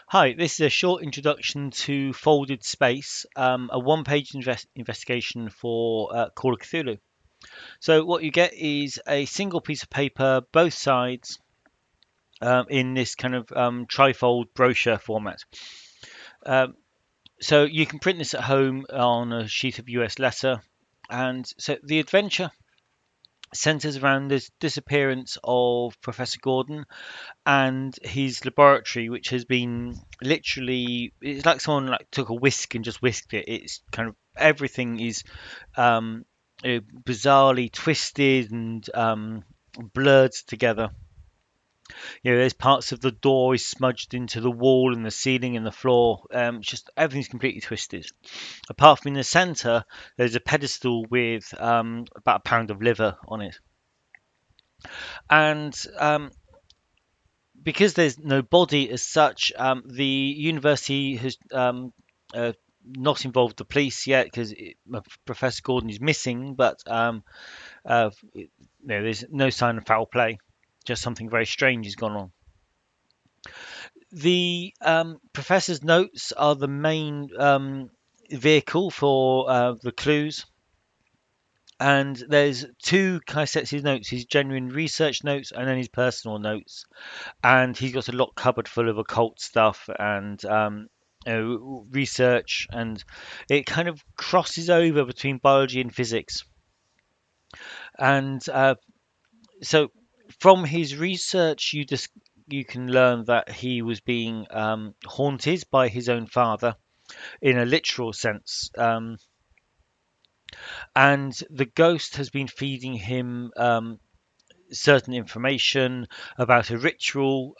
Hi, this is a short introduction to Folded Space, a one-page investigation for Call of Cthulhu. So what you get is a single piece of paper, both sides, in this kind of trifold brochure format. Um, so you can print this at home on a sheet of US letter, and so the adventure centers around this disappearance of Professor Gordon and his laboratory, which has been literally, it's like someone like took a whisk and just whisked it. It's kind of everything is um, bizarrely twisted and blurred together. There's parts of the door is smudged into the wall and the ceiling and the floor. It's just everything's completely twisted. Apart from in the center, there's a pedestal with about a pound of liver on it, and because there's no body as such, the university has not involved the police yet because Professor Gordon is missing, but there's no sign of foul play. Just something very strange has gone on. The professor's notes are the main vehicle for the clues. And there's two kind of sets of notes: his genuine research notes and then his personal notes. And he's got a lock cupboard full of occult stuff and research, and it kind of crosses over between biology and physics. And so, from his research, you can learn that he was being haunted by his own father in a literal sense. And the ghost has been feeding him certain information about a ritual.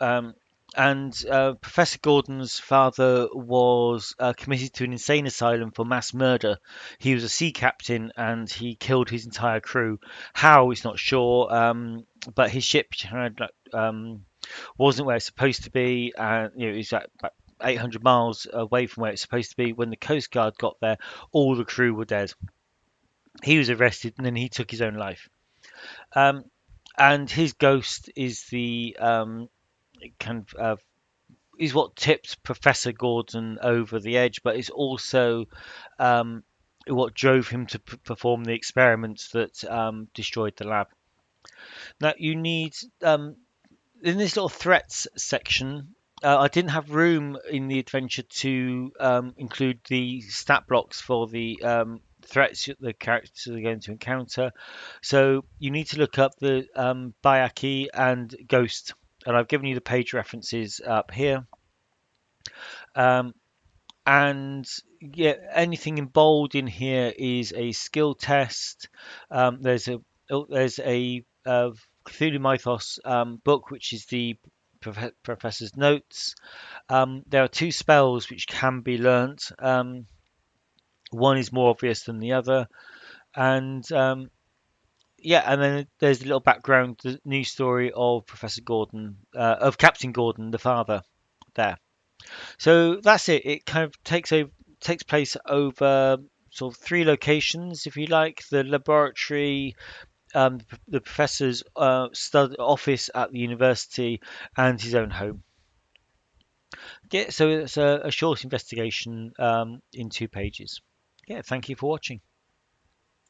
And Professor Gordon's father was committed to an insane asylum for mass murder. He was a sea captain and he killed his entire crew. How, he's not sure, but his ship had, wasn't where it's supposed to be. And it was at about 800 miles away from where it's supposed to be. When the Coast Guard got there, all the crew were dead. He was arrested and then he took his own life. Um, and his ghost is the kind of is what tipped Professor Gordon over the edge, but it's also um, what drove him to perform the experiments that destroyed the lab. Now you need in this little threats section. I didn't have room in the adventure to include the stat blocks for the threats that the characters are going to encounter. So you need to look up the Bayaki and Ghost, and I've given you the page references up here. Um, and yeah, anything in bold in here is a skill test. There's a Cthulhu Mythos book, which is the professor's notes. There are two spells which can be learnt. One is more obvious than the other, and yeah, and then there's a little background, the news story of Professor Gordon, of Captain Gordon, the father. There. So that's it. It kind of takes place over sort of three locations, if you like: the laboratory, the professor's office at the university, and his own home. Yeah, so it's a short investigation in 2 pages. Yeah, thank you for watching.